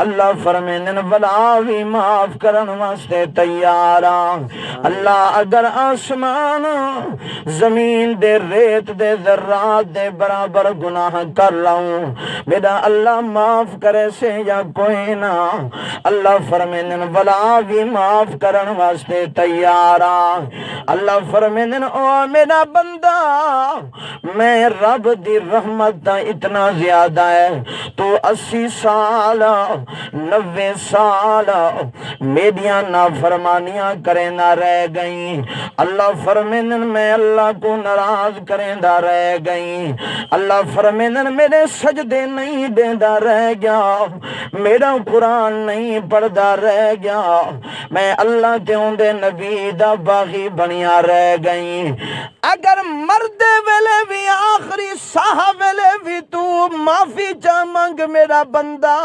اللہ فرمیندن ولا بھی معاف کرن واسطے تیار ہاں۔ اللہ اگر آسمان زمین دے ریت دے ذرات دے برابر گناہ کر لوں میرا اللہ معاف کرے سے یا کوئی نہ، اللہ فرمیندن ولا بھی معاف کرن واسطے تیار ہاں۔ اللہ فرمیندن او میرا بندہ میں رب دی رحمت دا اتنا زیادہ ہے، تو 80 سال 90 سال میریاں نافرمانیاں کریں نہ رہ گئیں، اللہ فرمیندن میں اللہ کو ناراض کریں نہ رہ گئیں، اللہ فرمیندن میرے سجدے نہیں دیندہ رہ گیا، میرا قرآن نہیں پڑھدا رہ گیا، میں اللہ کے اندے نبی دا باغی بنیا رہ گئیں۔ اگر مردے ویلے بھی آخری ساہ ویلے بھی تو معافی چاہ منگ میرا بندہ،